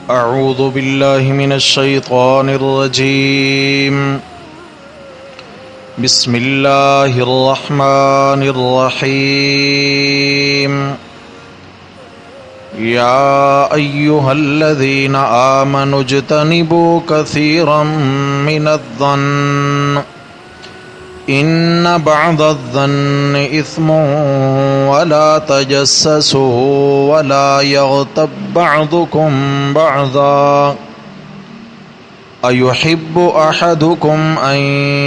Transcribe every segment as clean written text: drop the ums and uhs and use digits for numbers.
اعوذ باللہ من الشیطان الرجیم بسم اللہ الرحمن الرحیم یا ایہا الذین آمنوا اجتنبوا کثیرا من الظن ان بعض الظن اثم ولا تجسسوا ولا يغتب بعضكم بعضا ايحب احدكم ان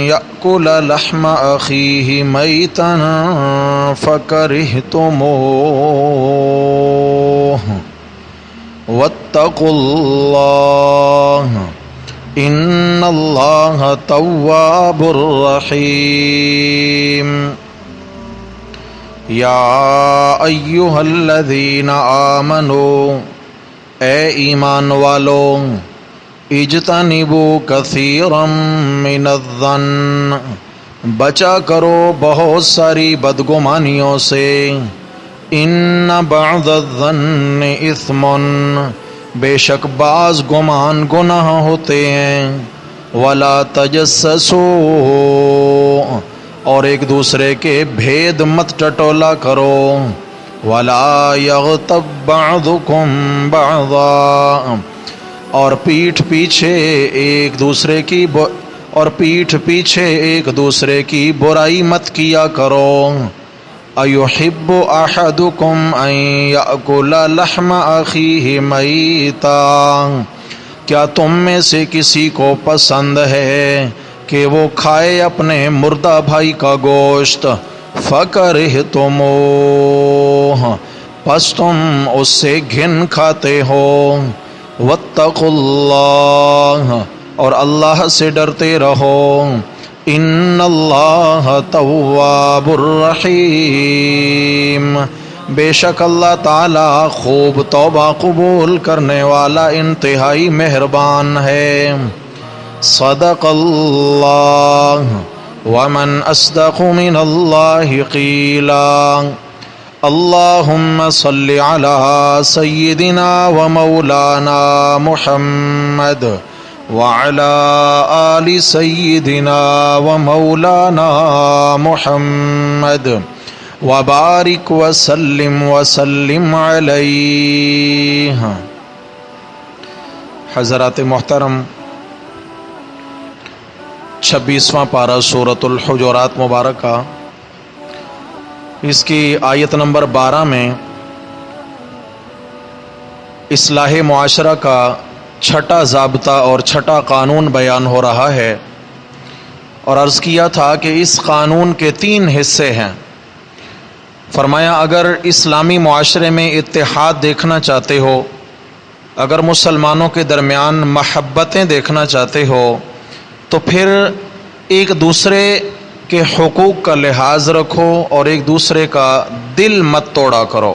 يأكل لحم اخيه ميتا فكرهتموه واتقوا الله ان اللہ تواب الرحیم یا ایہا الذین آمنوا اے ایمان والو اجتنبوا کثیرا من الظن بچا کرو بہت ساری بدگمانیوں سے ان بعض الظن اثم بے شک بعض گمان گناہ ہوتے ہیں ولا تجسسوا اور ایک دوسرے کے بھید مت ٹٹولا کرو ولا یغتب بعضکم بعضا اور پیٹھ پیچھے ایک دوسرے کی برائی مت کیا کرو ایحب احدکم ان یأکل لحم اخیہ میتا کیا تم میں سے کسی کو پسند ہے کہ وہ کھائے اپنے مردہ بھائی کا گوشت فکرہتموہ پس تم اس سے گھن کھاتے ہو واتقوا اللہ اور اللہ سے ڈرتے رہو ان اللہ تواب الرحیم بے شک اللہ تعالی خوب توبہ قبول کرنے والا انتہائی مہربان ہے صدق اللہ ومن اصدق من اللہ قیلا اللہم صل علی سیدنا ومولانا محمد وعلى آل سيدنا ومولانا محمد وبارك وسلم عليه حضرات محترم 26واں پارہ سورۃ الحجرات مبارکہ اس کی آیت نمبر 12 میں اصلاح معاشرہ کا چھٹا ضابطہ اور چھٹا قانون بیان ہو رہا ہے اور عرض کیا تھا کہ اس قانون کے 3 حصے ہیں فرمایا اگر اسلامی معاشرے میں اتحاد دیکھنا چاہتے ہو اگر مسلمانوں کے درمیان محبتیں دیکھنا چاہتے ہو تو پھر ایک دوسرے کے حقوق کا لحاظ رکھو اور ایک دوسرے کا دل مت توڑا کرو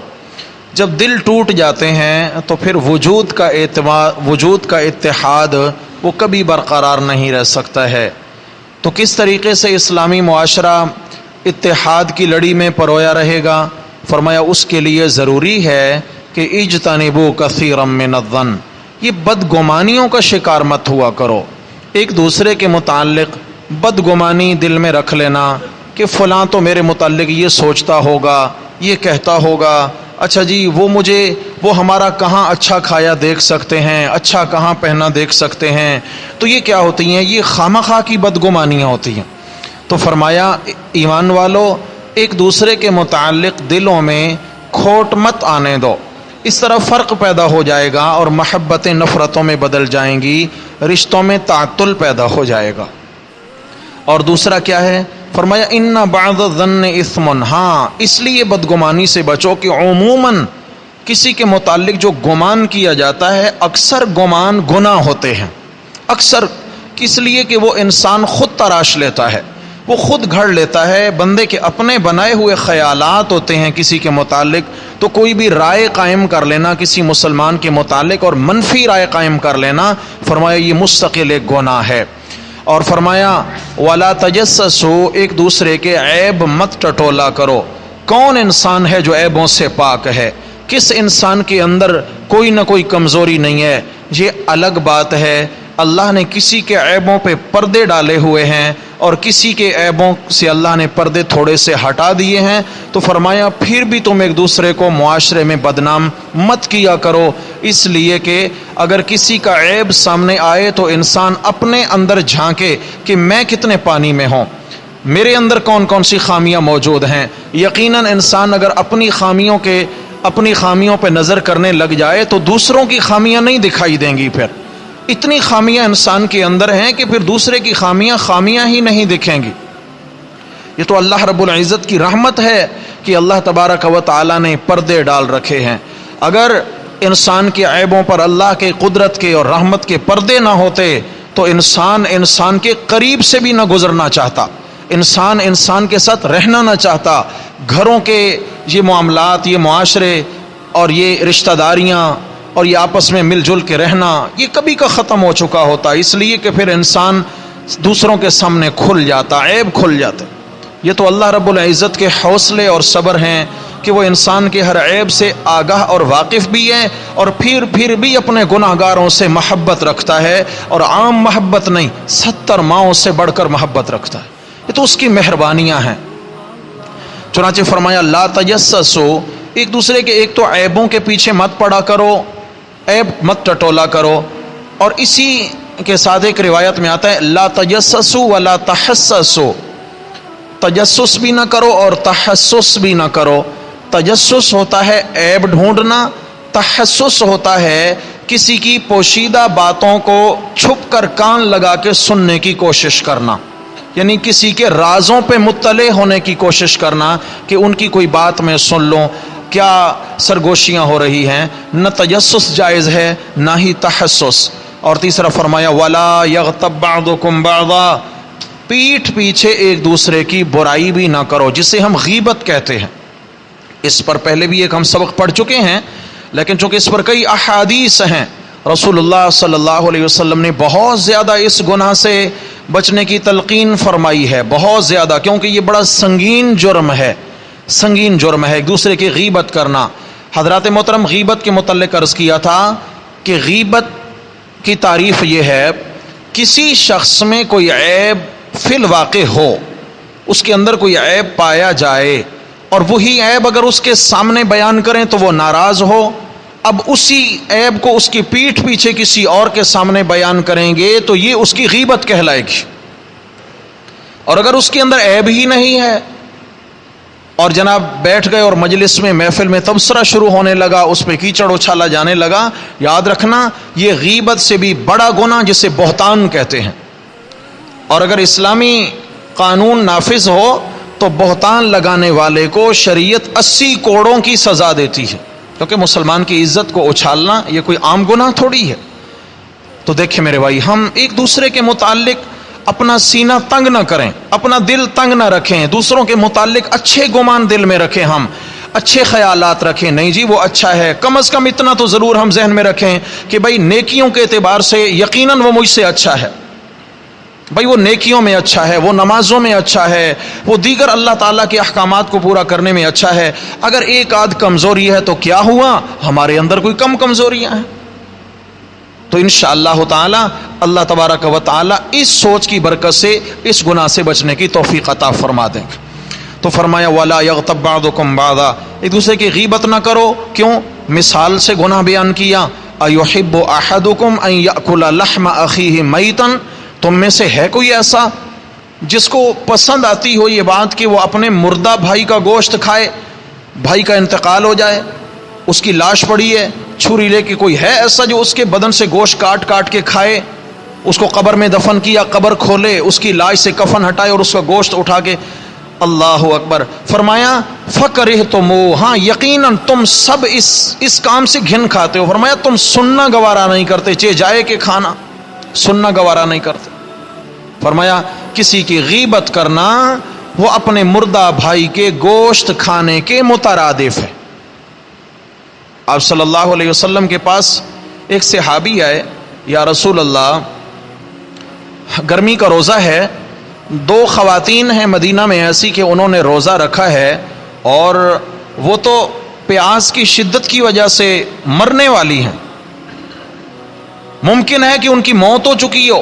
جب دل ٹوٹ جاتے ہیں تو پھر وجود کا اتحاد وہ کبھی برقرار نہیں رہ سکتا ہے تو کس طریقے سے اسلامی معاشرہ اتحاد کی لڑی میں پرویا رہے گا فرمایا اس کے لیے ضروری ہے کہ اجتنبوا کثیرا من الظن یہ بدگمانیوں کا شکار مت ہوا کرو ایک دوسرے کے متعلق بدگمانی دل میں رکھ لینا کہ فلاں تو میرے متعلق یہ سوچتا ہوگا یہ کہتا ہوگا اچھا جی وہ ہمارا کہاں اچھا کھایا دیکھ سکتے ہیں اچھا کہاں پہنا دیکھ سکتے ہیں تو یہ کیا ہوتی ہیں یہ خامخواہ کی بدگمانیاں ہوتی ہیں تو فرمایا ایمان والو ایک دوسرے کے متعلق دلوں میں کھوٹ مت آنے دو اس طرح فرق پیدا ہو جائے گا اور محبتیں نفرتوں میں بدل جائیں گی رشتوں میں تعطل پیدا ہو جائے گا اور دوسرا کیا ہے فرمایا ان بعض الظن اثم ہاں اس لیے بدگمانی سے بچو کہ عموماً کسی کے متعلق جو گمان کیا جاتا ہے اکثر گمان گناہ ہوتے ہیں اکثر اس لیے کہ وہ انسان خود تراش لیتا ہے وہ خود گھڑ لیتا ہے بندے کے اپنے بنائے ہوئے خیالات ہوتے ہیں کسی کے متعلق تو کوئی بھی رائے قائم کر لینا کسی مسلمان کے متعلق اور منفی رائے قائم کر لینا فرمایا یہ مستقل ایک گناہ ہے اور فرمایا وَلَا تَجَسَّسُوا ایک دوسرے کے عیب مت ٹٹولا کرو کون انسان ہے جو عیبوں سے پاک ہے؟ کس انسان کے اندر کوئی نہ کوئی کمزوری نہیں ہے؟ یہ الگ بات ہے، اللہ نے کسی کے عیبوں پہ پردے ڈالے ہوئے ہیں اور کسی کے عیبوں سے اللہ نے پردے تھوڑے سے ہٹا دیے ہیں۔ تو فرمایا پھر بھی تم ایک دوسرے کو معاشرے میں بدنام مت کیا کرو، اس لیے کہ اگر کسی کا عیب سامنے آئے تو انسان اپنے اندر جھانکے کہ میں کتنے پانی میں ہوں، میرے اندر کون کون سی خامیاں موجود ہیں۔ یقیناً انسان اگر اپنی خامیوں پہ نظر کرنے لگ جائے تو دوسروں کی خامیاں نہیں دکھائی دیں گی، پھر اتنی خامیاں انسان کے اندر ہیں کہ پھر دوسرے کی خامیاں ہی نہیں دکھیں گی۔ یہ تو اللہ رب العزت کی رحمت ہے کہ اللہ تبارک و تعالی نے پردے ڈال رکھے ہیں۔ اگر انسان کے عیبوں پر اللہ کے قدرت کے اور رحمت کے پردے نہ ہوتے تو انسان کے قریب سے بھی نہ گزرنا چاہتا، انسان کے ساتھ رہنا نہ چاہتا، گھروں کے یہ معاملات، یہ معاشرے اور یہ رشتہ داریاں اور یہ آپس میں مل جل کے رہنا یہ کبھی کا ختم ہو چکا ہوتا، اس لیے کہ پھر انسان دوسروں کے سامنے کھل جاتا، عیب کھل جاتے۔ یہ تو اللہ رب العزت کے حوصلے اور صبر ہیں کہ وہ انسان کے ہر عیب سے آگاہ اور واقف بھی ہے اور پھر بھی اپنے گناہ گاروں سے محبت رکھتا ہے، اور عام محبت نہیں، 70 ماؤں سے بڑھ کر محبت رکھتا ہے۔ یہ تو اس کی مہربانیاں ہیں۔ چنانچہ فرمایا لا تجسسوا، ایک دوسرے کے ایک تو عیبوں کے پیچھے مت پڑا کرو، عیب مت ٹٹولا کرو، اور اسی کے ساتھ ایک روایت میں آتا ہے لا تجسسوا ولا تحسسوا، تجسس بھی نہ کرو اور تحسس بھی نہ کرو۔ تجسس ہوتا ہے عیب ڈھونڈنا، تحسس ہوتا ہے کسی کی پوشیدہ باتوں کو چھپ کر کان لگا کے سننے کی کوشش کرنا، یعنی کسی کے رازوں پہ مطلع ہونے کی کوشش کرنا کہ ان کی کوئی بات میں سن لوں، کیا سرگوشیاں ہو رہی ہیں۔ نہ تجسس جائز ہے نہ ہی تحسس۔ اور تیسرا فرمایا ولا یغتب بعضکم بعضا، پیٹھ پیچھے ایک دوسرے کی برائی بھی نہ کرو، جسے ہم غیبت کہتے ہیں۔ اس پر پہلے بھی ایک ہم سبق پڑھ چکے ہیں، لیکن چونکہ اس پر کئی احادیث ہیں، رسول اللہ صلی اللہ علیہ وسلم نے بہت زیادہ اس گناہ سے بچنے کی تلقین فرمائی ہے، بہت زیادہ، کیونکہ یہ بڑا سنگین جرم ہے، ایک دوسرے کی غیبت کرنا۔ حضرات محترم، غیبت کے متعلق عرض کیا تھا کہ غیبت کی تعریف یہ ہے کسی شخص میں کوئی عیب فی الواقع ہو، اس کے اندر کوئی عیب پایا جائے اور وہی عیب اگر اس کے سامنے بیان کریں تو وہ ناراض ہو، اب اسی عیب کو اس کی پیٹھ پیچھے کسی اور کے سامنے بیان کریں گے تو یہ اس کی غیبت کہلائے گی۔ اور اگر اس کے اندر عیب ہی نہیں ہے اور جناب بیٹھ گئے اور مجلس میں محفل میں تبصرہ شروع ہونے لگا، اس پہ کیچڑ اچھالا جانے لگا، یاد رکھنا یہ غیبت سے بھی بڑا گناہ جسے بہتان کہتے ہیں۔ اور اگر اسلامی قانون نافذ ہو تو بہتان لگانے والے کو شریعت 80 کوڑوں کی سزا دیتی ہے، کیونکہ مسلمان کی عزت کو اچھالنا یہ کوئی عام گناہ تھوڑی ہے۔ تو دیکھیں میرے بھائی، ہم ایک دوسرے کے متعلق اپنا سینہ تنگ نہ کریں، اپنا دل تنگ نہ رکھیں، دوسروں کے متعلق اچھے گمان دل میں رکھیں، ہم اچھے خیالات رکھیں، نہیں جی وہ اچھا ہے، کم از کم اتنا تو ضرور ہم ذہن میں رکھیں کہ بھائی نیکیوں کے اعتبار سے یقیناً وہ مجھ سے اچھا ہے، بھائی وہ نیکیوں میں اچھا ہے، وہ نمازوں میں اچھا ہے، وہ دیگر اللہ تعالیٰ کے احکامات کو پورا کرنے میں اچھا ہے۔ اگر ایک آدھ کمزوری ہے تو کیا ہوا، ہمارے اندر کوئی کم کمزوریاں ہیں؟ تو انشاءاللہ تعالی اللہ تبارک و تعالی اس سوچ کی برکت سے اس گناہ سے بچنے کی توفیق عطا فرما دیں گے۔ تو فرمایا ولا یغتب بعضکم بعضا، ایک دوسرے کی غیبت نہ کرو۔ کیوں؟ مثال سے گناہ بیان کیا، ایحب احدکم ان یاکل لحم اخیہ میتا، تم میں سے ہے کوئی ایسا جس کو پسند آتی ہو یہ بات کہ وہ اپنے مردہ بھائی کا گوشت کھائے، بھائی کا انتقال ہو جائے، اس کی لاش پڑی ہے، چھری لے کے کوئی ہے ایسا جو اس کے بدن سے گوشت کاٹ کاٹ کے کھائے، اس کو قبر میں دفن کیا، قبر کھولے، اس کی لاش سے کفن ہٹائے اور اس کا گوشت اٹھا کے، اللہ اکبر۔ فرمایا فکرہتموہ، ہاں یقیناً تم سب اس کام سے گھن کھاتے ہو۔ فرمایا تم سننا گوارا نہیں کرتے، چہ جائے کہ کھانا سننا گوارا نہیں کرتے۔ فرمایا کسی کی غیبت کرنا وہ اپنے مردہ بھائی کے گوشت کھانے کے مترادف ہے۔ آپ صلی اللہ علیہ وسلم کے پاس ایک صحابی آئے، یا رسول اللہ گرمی کا روزہ ہے، 2 خواتین ہیں مدینہ میں ایسی کہ انہوں نے روزہ رکھا ہے اور وہ تو پیاس کی شدت کی وجہ سے مرنے والی ہیں، ممکن ہے کہ ان کی موت ہو چکی ہو.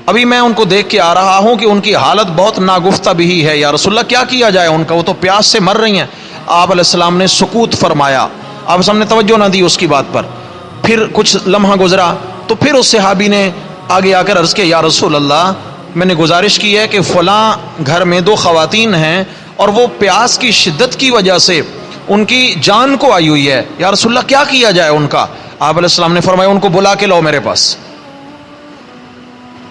ابھی میں ان کو دیکھ کے آ رہا ہوں کہ ان کی حالت بہت ناگفتہ بھی ہے. یا رسول اللہ کیا کیا جائے ان کا، وہ تو پیاس سے مر رہی ہیں. آپ علیہ السلام نے سکوت فرمایا، آپ السلام نے توجہ نہ دی اس کی بات پر. پھر کچھ لمحہ گزرا تو پھر اس صحابی نے آگے آ کر عرض کیا، یا رسول اللہ میں نے گزارش کی ہے کہ فلاں گھر میں 2 خواتین ہیں اور وہ پیاس کی شدت کی وجہ سے ان کی جان کو آئی ہوئی ہے، یا رسول اللہ کیا کیا جائے ان کا. آپ علیہ السلام نے فرمایا ان کو بلا کے لاؤ میرے پاس.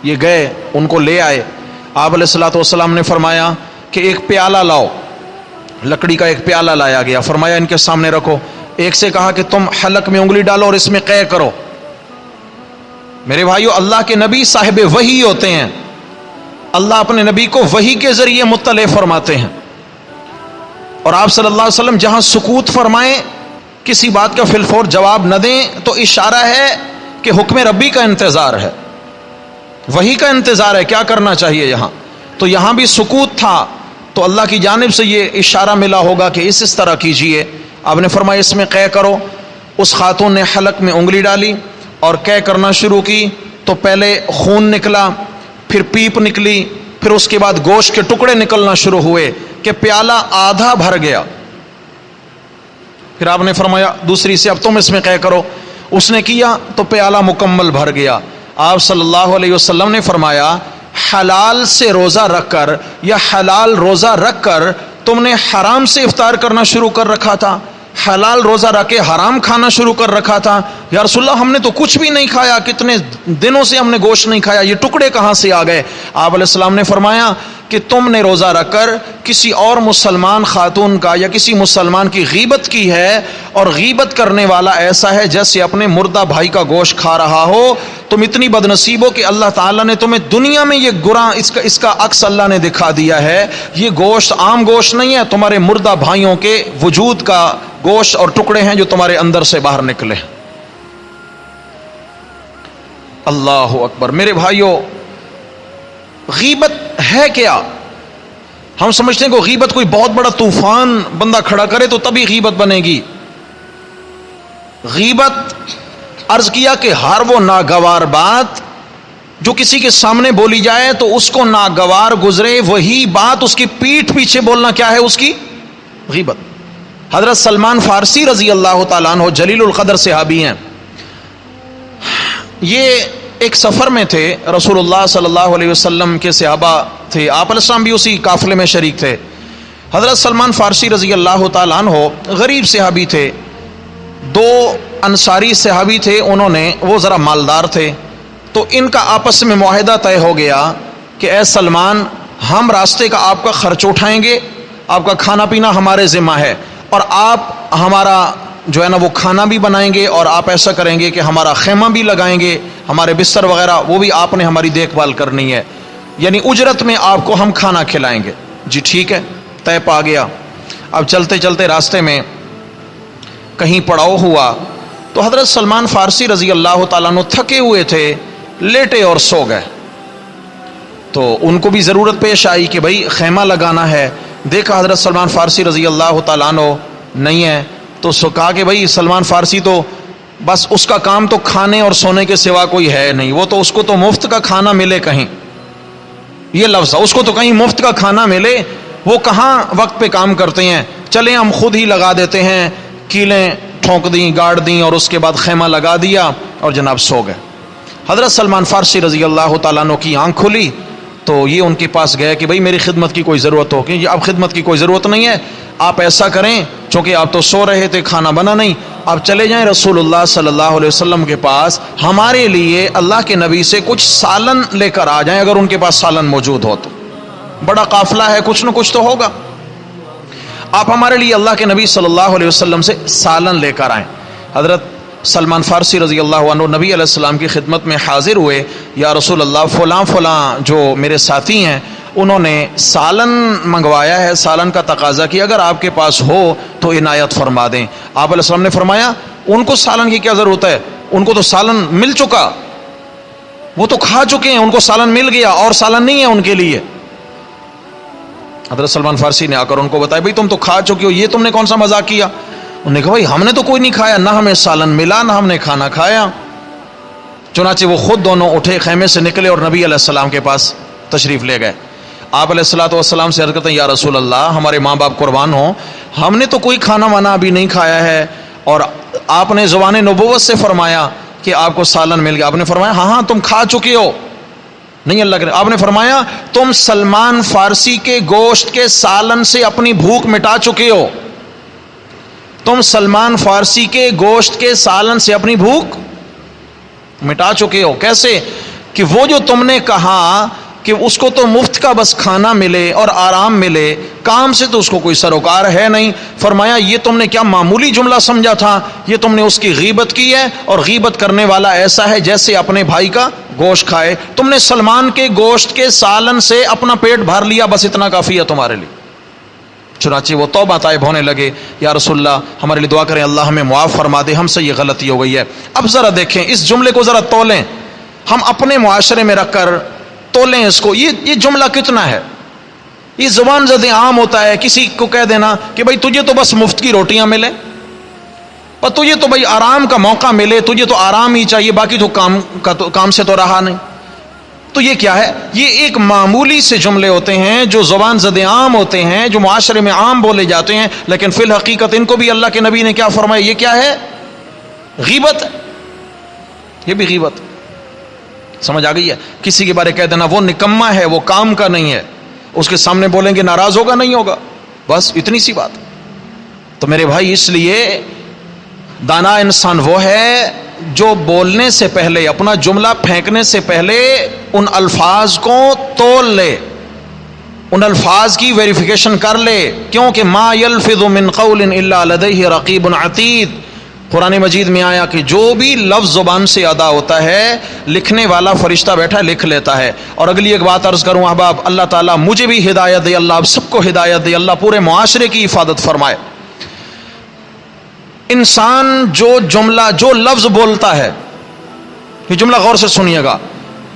یہ گئے، ان کو لے آئے. آپ علیہ الصلوۃ والسلام نے فرمایا کہ ایک پیالہ لاؤ. لکڑی کا ایک پیالہ لایا گیا، فرمایا ان کے سامنے رکھو. ایک سے کہا کہ تم حلق میں انگلی ڈالو اور اس میں قے کرو. میرے بھائیو، اللہ کے نبی صاحب وحی ہوتے ہیں، اللہ اپنے نبی کو وحی کے ذریعے مطلع فرماتے ہیں. اور آپ صلی اللہ علیہ وسلم جہاں سکوت فرمائیں، کسی بات کا فی الفور جواب نہ دیں، تو اشارہ ہے کہ حکم ربی کا انتظار ہے، وحی کا انتظار ہے، کیا کرنا چاہیے یہاں. تو یہاں بھی سکوت تھا، تو اللہ کی جانب سے یہ اشارہ ملا ہوگا کہ اس طرح کیجئے. آپ نے فرمایا اس میں قے کرو. اس خاتون نے حلق میں انگلی ڈالی اور قے کرنا شروع کی، تو پہلے خون نکلا، پھر پیپ نکلی، پھر اس کے بعد گوشت کے ٹکڑے نکلنا شروع ہوئے کہ پیالہ آدھا بھر گیا. پھر آپ نے فرمایا دوسری سے اب تم اس میں قے کرو. اس نے کیا تو پیالہ مکمل بھر گیا. آپ صلی اللہ علیہ وسلم نے فرمایا حلال سے روزہ رکھ کر یا حلال روزہ رکھ کر تم نے حرام سے افطار کرنا شروع کر رکھا تھا، حلال روزہ رکھ کے حرام کھانا شروع کر رکھا تھا. یا رسول اللہ ہم نے تو کچھ بھی نہیں کھایا، کتنے دنوں سے ہم نے گوشت نہیں کھایا، یہ ٹکڑے کہاں سے آ گئے. آپ علیہ السلام نے فرمایا کہ تم نے روزہ رکھ کر کسی اور مسلمان خاتون کا یا کسی مسلمان کی غیبت کی ہے، اور غیبت کرنے والا ایسا ہے جیسے اپنے مردہ بھائی کا گوشت کھا رہا ہو. تم اتنی بدنصیب ہو کہ اللہ تعالیٰ نے تمہیں دنیا میں یہ گناہ اس کا عکس اللہ نے دکھا دیا ہے. یہ گوشت عام گوشت نہیں ہے، تمہارے مردہ بھائیوں کے وجود کا گوشت اور ٹکڑے ہیں جو تمہارے اندر سے باہر نکلے. اللہ اکبر. میرے بھائیوں، غیبت ہے کیا؟ ہم سمجھتے ہیں کہ غیبت کوئی بہت بڑا طوفان بندہ کھڑا کرے تو تبھی غیبت بنے گی. غیبت عرض کیا کہ ہر وہ ناگوار بات جو کسی کے سامنے بولی جائے تو اس کو ناگوار گزرے، وہی بات اس کی پیٹھ پیچھے بولنا کیا ہے؟ اس کی غیبت. حضرت سلمان فارسی رضی اللہ تعالیٰ عنہ جلیل القدر صحابی ہیں. یہ ایک سفر میں تھے، رسول اللہ صلی اللہ علیہ وسلم کے صحابہ تھے، آپ علیہ السلام بھی اسی قافلے میں شریک تھے. حضرت سلمان فارسی رضی اللہ تعالیٰ عنہ غریب صحابی تھے. 2 انصاری صحابی تھے، وہ ذرا مالدار تھے. تو ان کا آپس میں معاہدہ طے ہو گیا کہ اے سلمان، ہم راستے کا آپ کا خرچ اٹھائیں گے، آپ کا کھانا پینا ہمارے ذمہ ہے، اور آپ ہمارا جو ہے نا وہ کھانا بھی بنائیں گے، اور آپ ایسا کریں گے کہ ہمارا خیمہ بھی لگائیں گے، ہمارے بستر وغیرہ وہ بھی آپ نے ہماری دیکھ بھال کرنی ہے، یعنی اجرت میں آپ کو ہم کھانا کھلائیں گے. جی ٹھیک ہے، طے پا گیا. اب چلتے چلتے راستے میں کہیں پڑاؤ ہوا تو حضرت سلمان فارسی رضی اللہ تعالیٰ عنہ تھکے ہوئے تھے، لیٹے اور سو گئے. تو ان کو بھی ضرورت پیش آئی کہ بھائی خیمہ لگانا ہے. دیکھا حضرت سلمان فارسی رضی اللہ تعالیٰ عنہ نہیں ہے، تو کہا کہ بھائی سلمان فارسی تو بس اس کا کام تو کھانے اور سونے کے سوا کوئی ہے نہیں، وہ تو اس کو تو مفت کا کھانا ملے کہیں، یہ لفظ اس کو تو کہیں مفت کا کھانا ملے، وہ کہاں وقت پہ کام کرتے ہیں. چلیں ہم خود ہی لگا دیتے ہیں. کیلیں ٹھونک دیں، گاڑ دیں، اور اس کے بعد خیمہ لگا دیا اور جناب سو گئے. حضرت سلمان فارسی رضی اللہ تعالیٰ عنہ کی آنکھ کھلی تو یہ ان کے پاس گئے کہ بھئی میری خدمت کی کوئی ضرورت ہو. کہ اب خدمت کی کوئی ضرورت نہیں ہے، آپ ایسا کریں، چونکہ آپ تو سو رہے تھے، کھانا بنا نہیں، آپ چلے جائیں رسول اللہ صلی اللہ علیہ وسلم کے پاس، ہمارے لیے اللہ کے نبی سے کچھ سالن لے کر آ جائیں، اگر ان کے پاس سالن موجود ہو تو. بڑا قافلہ ہے، کچھ نہ کچھ تو ہوگا، آپ ہمارے لیے اللہ کے نبی صلی اللہ علیہ وسلم سے سالن لے کر آئیں. حضرت سلمان فارسی رضی اللہ عنہ نبی علیہ السلام کی خدمت میں حاضر ہوئے. یا رسول اللہ، فلاں فلاں جو میرے ساتھی ہیں انہوں نے سالن منگوایا ہے، سالن کا تقاضا کیا، اگر آپ کے پاس ہو تو عنایت فرما دیں. آپ علیہ السلام نے فرمایا ان کو سالن کی کیا ضرورت ہے، ان کو تو سالن مل چکا، وہ تو کھا چکے ہیں، ان کو سالن مل گیا، اور سالن نہیں ہے ان کے لیے. حضرت سلمان فارسی نے آ کر ان کو بتایا بھائی تم تو کھا چکے ہو، یہ تم نے کون سا مذاق کیا؟ انہوں نے کہا بھائی ہم نے تو کوئی نہیں کھایا، نہ ہمیں سالن ملا نہ ہم نے کھانا کھایا۔ چنانچہ وہ خود دونوں اٹھے، خیمے سے نکلے اور نبی علیہ السلام کے پاس تشریف لے گئے۔ آپ علیہ الصلوۃ والسلام سے عرض کرتے ہیں یا رسول اللہ ہمارے ماں باپ قربان ہوں، ہم نے تو کوئی کھانا وانا ابھی نہیں کھایا ہے، اور آپ نے زبان نبوت سے فرمایا کہ آپ کو سالن مل گیا۔ آپ نے فرمایا ہاں ہاں تم کھا چکے ہو، نہیں اللہ کرے۔ آپ نے فرمایا تم سلمان فارسی کے گوشت کے سالن سے اپنی بھوک مٹا چکے ہو، تم سلمان فارسی کے گوشت کے سالن سے اپنی بھوک مٹا چکے ہو۔ کیسے؟ کہ وہ جو تم نے کہا کہ اس کو تو مفت کا بس کھانا ملے اور آرام ملے، کام سے تو اس کو کوئی سروکار ہے نہیں۔ فرمایا یہ تم نے کیا معمولی جملہ سمجھا تھا، یہ تم نے اس کی غیبت کی ہے، اور غیبت کرنے والا ایسا ہے جیسے اپنے بھائی کا گوشت کھائے۔ تم نے سلمان کے گوشت کے سالن سے اپنا پیٹ بھر لیا، بس اتنا کافی ہے تمہارے لیے۔ چنانچہ وہ توبہ طائب ہونے لگے، یا رسول اللہ ہمارے لیے دعا کریں، اللہ ہمیں معاف فرما دے، ہم سے یہ غلطی ہو گئی ہے۔ اب ذرا دیکھیں اس جملے کو، ذرا تولیں، ہم اپنے معاشرے میں رکھ کر تولیں اس کو۔ یہ جملہ کتنا ہے؟ یہ زبان زد عام ہوتا ہے کسی کو کہہ دینا کہ بھائی تجھے تو بس مفت کی روٹیاں ملے، اور تجھے تو بھائی آرام کا موقع ملے، تجھے تو آرام ہی چاہیے، باقی تو کام سے تو رہا نہیں۔ تو یہ کیا ہے؟ یہ ایک معمولی سے جملے ہوتے ہیں جو زبان زد عام ہوتے ہیں، جو معاشرے میں عام بولے جاتے ہیں، لیکن فی الحقیقت ان کو بھی اللہ کے نبی نے کیا فرمایا؟ یہ کیا ہے؟ غیبت ہے، یہ بھی غیبت۔ سمجھ آ گئی ہے؟ کسی کے بارے کہہ دینا وہ نکما ہے، وہ کام کا نہیں ہے، اس کے سامنے بولیں گے ناراض ہوگا نہیں ہوگا، بس اتنی سی بات۔ تو میرے بھائی اس لیے دانا انسان وہ ہے جو بولنے سے پہلے، اپنا جملہ پھینکنے سے پہلے ان الفاظ کو تول لے، ان الفاظ کی ویریفیکیشن کر لے، کیونکہ ما یلفظ من قول الا لدیہ رقیب عتید۔ قرآن مجید میں آیا کہ جو بھی لفظ زبان سے ادا ہوتا ہے لکھنے والا فرشتہ بیٹھا لکھ لیتا ہے۔ اور اگلی ایک بات عرض کروں احباب، اللہ تعالیٰ مجھے بھی ہدایت دے، اللہ آپ سب کو ہدایت دے، اللہ پورے معاشرے کی حفاظت فرمائے۔ انسان جو جملہ، جو لفظ بولتا ہے، یہ جملہ غور سے سنیے گا،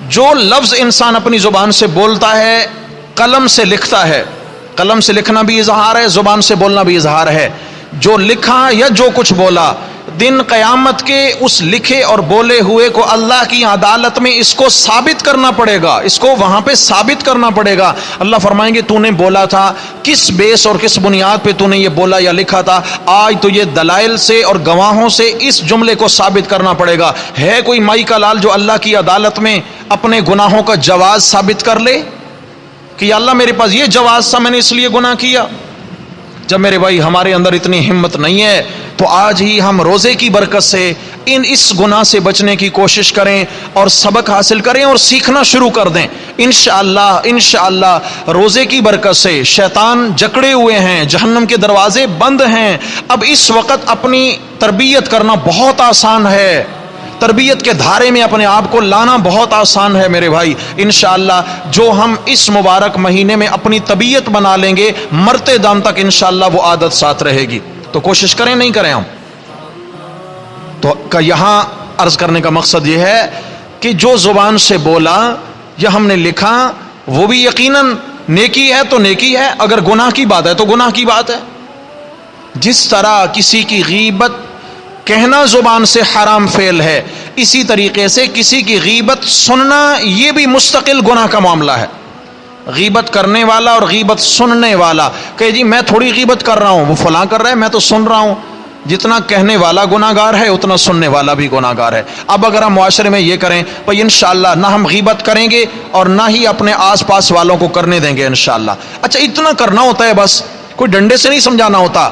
جو لفظ انسان اپنی زبان سے بولتا ہے، قلم سے لکھتا ہے، قلم سے لکھنا بھی اظہار ہے، زبان سے بولنا بھی اظہار ہے۔ جو لکھا یا جو کچھ بولا، دن قیامت کے اس لکھے اور بولے ہوئے کو اللہ کی عدالت میں اس کو ثابت کرنا پڑے گا، اس کو وہاں پہ ثابت کرنا پڑے گا۔ اللہ فرمائیں گے تو نے بولا تھا، کس بیس اور کس بنیاد پہ تو نے یہ بولا یا لکھا تھا، آج تو یہ دلائل سے اور گواہوں سے اس جملے کو ثابت کرنا پڑے گا۔ ہے کوئی مائی کا لال جو اللہ کی عدالت میں اپنے گناہوں کا جواز ثابت کر لے کہ یا اللہ میرے پاس یہ جواز تھا، میں نے اس لیے گناہ کیا؟ جب میرے بھائی ہمارے اندر اتنی ہمت نہیں ہے تو آج ہی ہم روزے کی برکت سے اس گناہ سے بچنے کی کوشش کریں اور سبق حاصل کریں اور سیکھنا شروع کر دیں۔ انشاءاللہ روزے کی برکت سے شیطان جکڑے ہوئے ہیں، جہنم کے دروازے بند ہیں۔ اب اس وقت اپنی تربیت کرنا بہت آسان ہے، تربیت کے دھارے میں اپنے آپ کو لانا بہت آسان ہے میرے بھائی۔ انشاءاللہ جو ہم اس مبارک مہینے میں اپنی طبیعت بنا لیں گے، مرتے دم تک انشاءاللہ وہ عادت ساتھ رہے گی۔ تو کوشش کریں نہیں کریں ہم تو یہاں عرض کرنے کا مقصد یہ ہے کہ جو زبان سے بولا یا ہم نے لکھا وہ بھی یقیناً نیکی ہے تو نیکی ہے، اگر گناہ کی بات ہے تو گناہ کی بات ہے۔ جس طرح کسی کی غیبت کہنا زبان سے حرام فعل ہے، اسی طریقے سے کسی کی غیبت سننا یہ بھی مستقل گناہ کا معاملہ ہے۔ غیبت کرنے والا اور غیبت سننے والا کہ جی میں تھوڑی غیبت کر رہا ہوں، وہ فلاں کر رہا ہے میں تو سن رہا ہوں۔ جتنا کہنے والا گناہ گار ہے اتنا سننے والا بھی گناہ گار ہے۔ اب اگر ہم معاشرے میں یہ کریں بھائی انشاءاللہ نہ ہم غیبت کریں گے اور نہ ہی اپنے آس پاس والوں کو کرنے دیں گے انشاءاللہ۔ اچھا اتنا کرنا ہوتا ہے بس، کوئی ڈنڈے سے نہیں سمجھانا ہوتا۔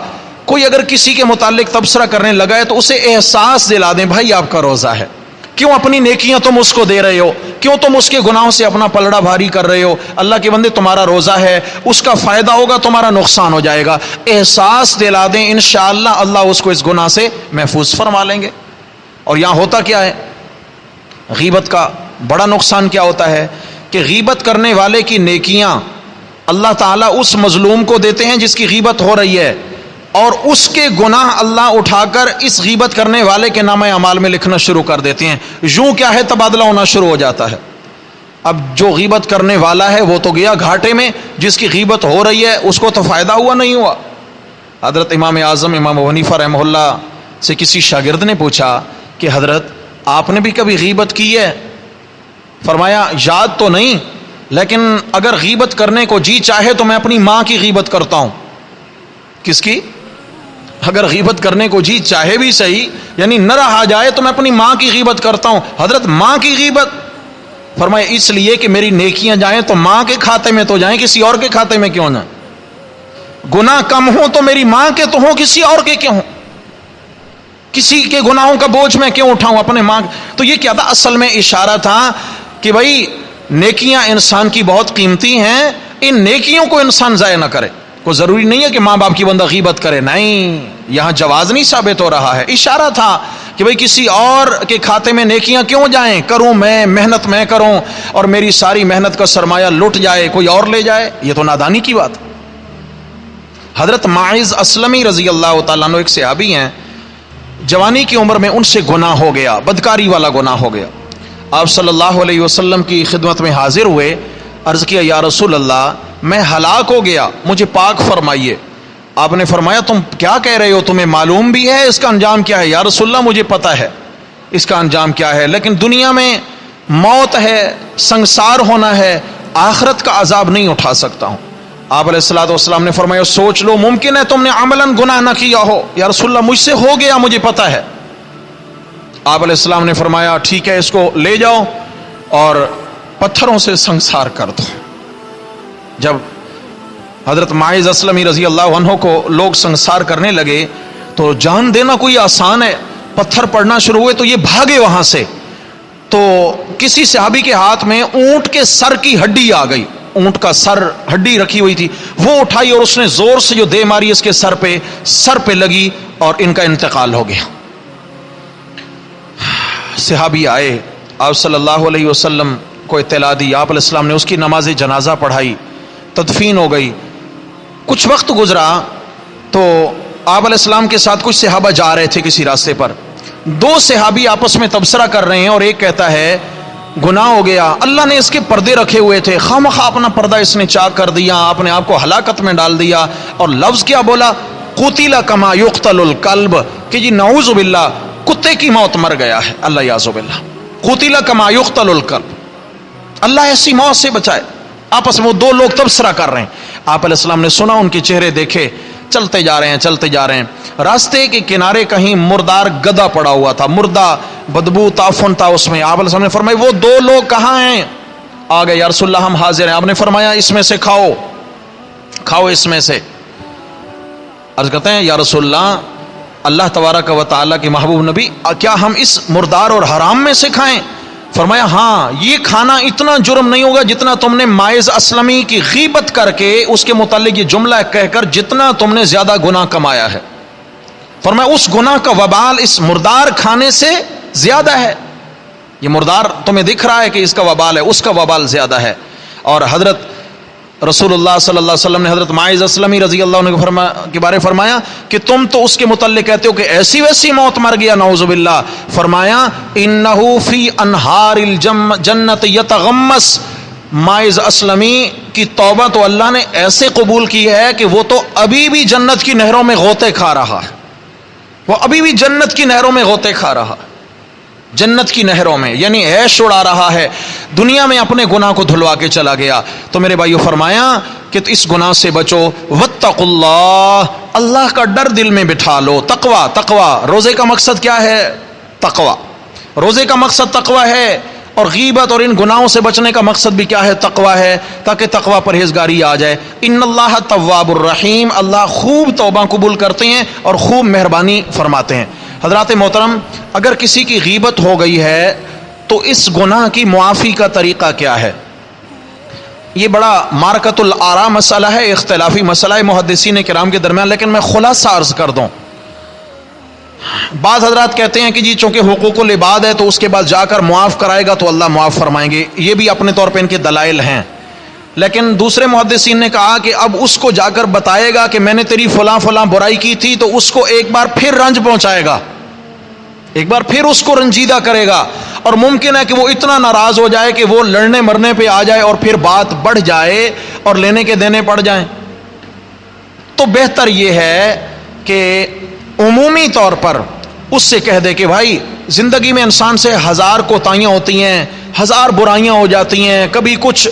کوئی اگر کسی کے متعلق تبصرہ کرنے لگا ہے تو اسے احساس دلا دیں بھائی آپ کا روزہ ہے، کیوں اپنی نیکیاں تم اس کو دے رہے ہو، کیوں تم اس کے گناہوں سے اپنا پلڑا بھاری کر رہے ہو؟ اللہ کے بندے تمہارا روزہ ہے، اس کا فائدہ ہوگا تمہارا نقصان ہو جائے گا۔ احساس دلا دیں، انشاءاللہ اللہ اس کو اس گناہ سے محفوظ فرما لیں گے۔ اور یہاں ہوتا کیا ہے، غیبت کا بڑا نقصان کیا ہوتا ہے کہ غیبت کرنے والے کی نیکیاں اللہ تعالیٰ اس مظلوم کو دیتے ہیں جس کی غیبت ہو رہی ہے، اور اس کے گناہ اللہ اٹھا کر اس غیبت کرنے والے کے نامہ اعمال میں لکھنا شروع کر دیتے ہیں۔ یوں کیا ہے تبادلہ ہونا شروع ہو جاتا ہے۔ اب جو غیبت کرنے والا ہے وہ تو گیا گھاٹے میں، جس کی غیبت ہو رہی ہے اس کو تو فائدہ ہوا نہیں ہوا۔ حضرت امام اعظم امام ابو حنیفہ رحمہ اللہ سے کسی شاگرد نے پوچھا کہ حضرت آپ نے بھی کبھی غیبت کی ہے؟ فرمایا یاد تو نہیں، لیکن اگر غیبت کرنے کو جی چاہے تو میں اپنی ماں کی غیبت کرتا ہوں۔ کس کی؟ اگر غیبت کرنے کو جی چاہے بھی صحیح، یعنی نہ رہا جائے تو میں اپنی ماں کی غیبت کرتا ہوں۔ حضرت ماں کی غیبت؟ فرمایا اس لیے کہ میری نیکیاں جائیں تو ماں کے کھاتے میں تو جائیں، کسی اور کے کھاتے میں کیوں جائیں؟ گناہ کم ہوں تو میری ماں کے تو ہوں، کسی اور کے کیوں ہوں؟ کسی کے گناہوں کا بوجھ میں کیوں اٹھاؤں اپنے ماں؟ تو یہ کیا تھا؟ اصل میں اشارہ تھا کہ بھائی نیکیاں انسان کی بہت قیمتی ہیں، ان نیکیوں کو انسان ضائع نہ کرے۔ کوئی ضروری نہیں ہے کہ ماں باپ کی بندہ غیبت کرے، نہیں، یہاں جواز نہیں ثابت ہو رہا ہے، اشارہ تھا کہ بھئی کسی اور کے کھاتے میں نیکیاں کیوں جائیں؟ کروں میں، محنت میں کروں اور میری ساری محنت کا سرمایہ لٹ جائے، کوئی اور لے جائے، یہ تو نادانی کی بات۔ حضرت معاذ اسلمی رضی اللہ تعالیٰ عنہ ایک صحابی ہیں، جوانی کی عمر میں ان سے گناہ ہو گیا، بدکاری والا گناہ ہو گیا۔ آپ صلی اللہ علیہ وسلم کی خدمت میں حاضر ہوئے، عرض کیا یا رسول اللہ میں ہلاک ہو گیا، مجھے پاک فرمائیے۔ آپ نے فرمایا تم کیا کہہ رہے ہو؟ تمہیں معلوم بھی ہے اس کا انجام کیا ہے؟ یا رسول اللہ مجھے پتہ ہے اس کا انجام کیا ہے، لیکن دنیا میں موت ہے، سنگسار ہونا ہے، آخرت کا عذاب نہیں اٹھا سکتا ہوں۔ آپ علیہ الصلوۃ والسلام نے فرمایا سوچ لو، ممکن ہے تم نے عملاً گناہ نہ کیا ہو۔ یا رسول اللہ مجھ سے ہو گیا، مجھے پتہ ہے۔ آپ علیہ السلام نے فرمایا ٹھیک ہے، اس کو لے جاؤ اور پتھروں سے سنگسار کر دو۔ جب حضرت معاذ اسلمی رضی اللہ عنہ کو لوگ سنگسار کرنے لگے تو جان دینا کوئی آسان ہے، پتھر پڑنا شروع ہوئے تو یہ بھاگے وہاں سے، تو کسی صحابی کے ہاتھ میں اونٹ کے سر کی ہڈی آ گئی، اونٹ کا سر ہڈی رکھی ہوئی تھی، وہ اٹھائی اور اس نے زور سے جو دے ماری اس کے سر پہ لگی اور ان کا انتقال ہو گیا۔ صحابی آئے، آپ صلی اللہ علیہ وسلم کو اطلاع دی، آپ علیہ السلام نے اس کی نماز جنازہ پڑھائی، تدفین ہو گئی۔ کچھ وقت گزرا تو آپ علیہ السلام کے ساتھ کچھ صحابہ جا رہے تھے کسی راستے پر، دو صحابی آپس میں تبصرہ کر رہے ہیں اور ایک کہتا ہے گناہ ہو گیا، اللہ نے اس کے پردے رکھے ہوئے تھے، خواہ اپنا پردہ اس نے چاک کر دیا، اپنے آپ کو ہلاکت میں ڈال دیا، اور لفظ کیا بولا؟ قتل کما یقتل الکلب، کہ جی نعوذ باللہ کتے کی موت مر گیا ہے، اللہ یعوذ باللہ، قتل کما یقتل الکلب، اللہ ایسی موت سے بچائے۔ آپس میں وہ دو لوگ تبصرہ کر رہے ہیں، آپ علیہ السلام نے سنا، ان کے چہرے دیکھے، چلتے جا رہے ہیں، راستے کے کنارے کہیں مردار گدھا پڑا ہوا تھا، مردہ، بدبو تعفن تھا اس میں۔ آپ علیہ السلام نے فرمایا وہ دو لوگ کہاں ہیں؟ آ گئے، یا رسول اللہ ہم حاضر ہیں۔ آپ نے فرمایا اس میں سے کھاؤ اس میں سے۔ عرض کرتے ہیں یا رسول اللہ، اللہ تبارک و تعالیٰ کے محبوب نبی، کیا ہم اس مردار اور حرام میں سے کھائیں؟ فرمایا ہاں، یہ کھانا اتنا جرم نہیں ہوگا جتنا تم نے معاذ اسلمی کی غیبت کر کے اس کے متعلق یہ جملہ کہہ کر جتنا تم نے زیادہ گناہ کمایا ہے۔ فرمایا اس گناہ کا وبال اس مردار کھانے سے زیادہ ہے، یہ مردار تمہیں دکھ رہا ہے کہ اس کا وبال ہے، اس کا وبال زیادہ ہے۔ اور حضرت رسول اللہ صلی اللہ علیہ وسلم نے حضرت معاذ اسلمی رضی اللہ عنہ کے بارے فرمایا کہ تم تو اس کے متعلق کہتے ہو کہ ایسی ویسی موت مر گیا، نعوذ باللہ۔ فرمایا انہو فی انہار الجنت یتغمس، معاذ اسلمی کی توبہ تو اللہ نے ایسے قبول کی ہے کہ وہ تو ابھی بھی جنت کی نہروں میں غوطے کھا رہا ہے، وہ ابھی بھی جنت کی نہروں میں غوطے کھا رہا ہے، جنت کی نہروں میں، یعنی عیش اڑا رہا ہے، دنیا میں اپنے گناہ کو دھلوا کے چلا گیا۔ تو میرے بھائیو فرمایا کہ اس گناہ سے بچو، واتقوا اللہ، اللہ کا ڈر دل میں بٹھا لو۔ تقوی، روزے کا مقصد کیا ہے؟ تقوی، روزے کا مقصد تقوی ہے، اور غیبت اور ان گناہوں سے بچنے کا مقصد بھی کیا ہے؟ تقوی ہے، تاکہ تقوی پرہیزگاری آ جائے۔ ان اللہ تواب الرحیم، اللہ خوب توبہ قبول کرتے ہیں اور خوب مہربانی فرماتے ہیں۔ حضرات محترم، اگر کسی کی غیبت ہو گئی ہے تو اس گناہ کی معافی کا طریقہ کیا ہے؟ یہ بڑا مارکۃ الآراء مسئلہ ہے، اختلافی مسئلہ ہے محدثین کرام کے درمیان، لیکن میں خلاصہ عرض کر دوں۔ بعض حضرات کہتے ہیں کہ جی چونکہ حقوق العباد ہے تو اس کے بعد جا کر معاف کرائے گا تو اللہ معاف فرمائیں گے، یہ بھی اپنے طور پہ ان کے دلائل ہیں، لیکن دوسرے محدثین نے کہا کہ اب اس کو جا کر بتائے گا کہ میں نے تیری فلاں برائی کی تھی، تو اس کو ایک بار پھر رنج پہنچائے گا، ایک بار پھر اس کو رنجیدہ کرے گا، اور ممکن ہے کہ وہ اتنا ناراض ہو جائے کہ وہ لڑنے مرنے پہ آ جائے اور پھر بات بڑھ جائے اور لینے کے دینے پڑ جائیں. تو بہتر یہ ہے کہ عمومی طور پر اس سے کہہ دے کہ بھائی زندگی میں انسان سے 1000 کوتاہیاں ہوتی ہیں، 1000 برائیاں ہو جاتی ہیں، کبھی کچھ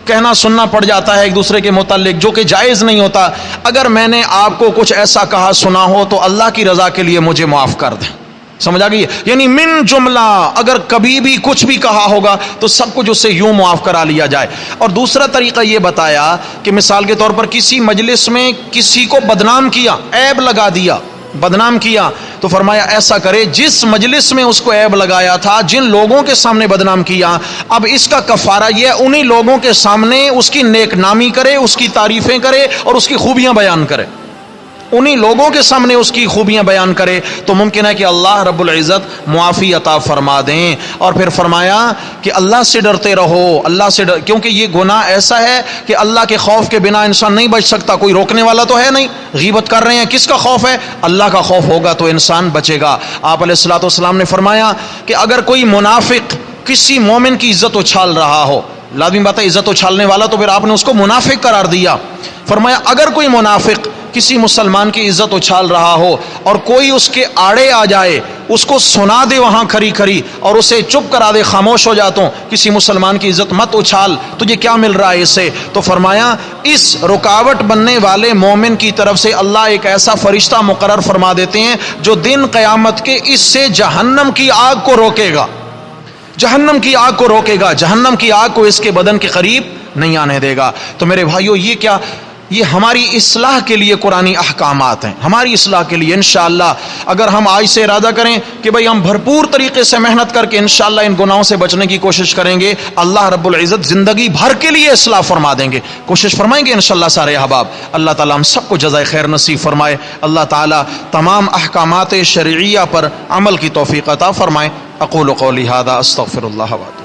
کہنا سننا پڑ جاتا ہے ایک دوسرے کے متعلق جو کہ جائز نہیں ہوتا. اگر میں نے آپ کو کچھ ایسا کہا سنا ہو تو اللہ کی رضا کے لیے مجھے معاف کر دیں. سمجھ آ گئی؟ یعنی من جملہ اگر کبھی بھی کچھ بھی کہا ہوگا تو سب کچھ اس سے یوں معاف کرا لیا جائے. اور دوسرا طریقہ یہ بتایا کہ مثال کے طور پر کسی مجلس میں کسی کو بدنام کیا، عیب لگا دیا، بدنام کیا، تو فرمایا ایسا کرے جس مجلس میں اس کو عیب لگایا تھا، جن لوگوں کے سامنے بدنام کیا، اب اس کا کفارہ یہ انہی لوگوں کے سامنے اس کی نیک نامی کرے، اس کی تعریفیں کرے اور اس کی خوبیاں بیان کرے، انہی لوگوں کے سامنے اس کی خوبیاں بیان کرے. تو ممکن ہے کہ اللہ رب العزت معافی عطا فرما دیں. اور پھر فرمایا کہ اللہ سے ڈرتے رہو، اللہ سے کیونکہ یہ گناہ ایسا ہے کہ اللہ کے خوف کے بنا انسان نہیں بچ سکتا. کوئی روکنے والا تو ہے نہیں. غیبت کر رہے ہیں، کس کا خوف ہے؟ اللہ کا خوف ہوگا تو انسان بچے گا. آپ علیہ الصلوۃ والسلام نے فرمایا کہ اگر کوئی منافق کسی مومن کی عزت اچھال رہا ہو، لازمی بات ہے عزت اچھالنے والا، تو پھر آپ نے اس کو منافق قرار دیا. فرمایا اگر کوئی منافق کسی مسلمان کی عزت اچھال رہا ہو اور کوئی اس کے آڑے آ جائے، اس کو سنا دے وہاں کھری کھری اور اسے چپ کرا دے، خاموش ہو جاتا ہوں، کسی مسلمان کی عزت مت اچھال، تجھے کیا مل رہا ہے اس سے؟ تو فرمایا اس رکاوٹ بننے والے مومن کی طرف سے اللہ ایک ایسا فرشتہ مقرر فرما دیتے ہیں جو دن قیامت کے اس سے جہنم کی آگ کو روکے گا، جہنم کی آگ کو روکے گا، جہنم کی آگ کو اس کے بدن کے قریب نہیں آنے دے گا. تو میرے بھائیو یہ کیا، یہ ہماری اصلاح کے لیے قرآنی احکامات ہیں، ہماری اصلاح کے لیے. انشاءاللہ اگر ہم آج سے ارادہ کریں کہ بھئی ہم بھرپور طریقے سے محنت کر کے انشاءاللہ ان گناہوں سے بچنے کی کوشش کریں گے، اللہ رب العزت زندگی بھر کے لیے اصلاح فرما دیں گے. کوشش فرمائیں گے انشاءاللہ سارے احباب. اللہ تعالیٰ ہم سب کو جزائے خیر نصیب فرمائے. اللہ تعالیٰ تمام احکامات شرعیہ پر عمل کی توفیق عطا فرمائے. اقول قولی ھذا استغفر اللہ واتوب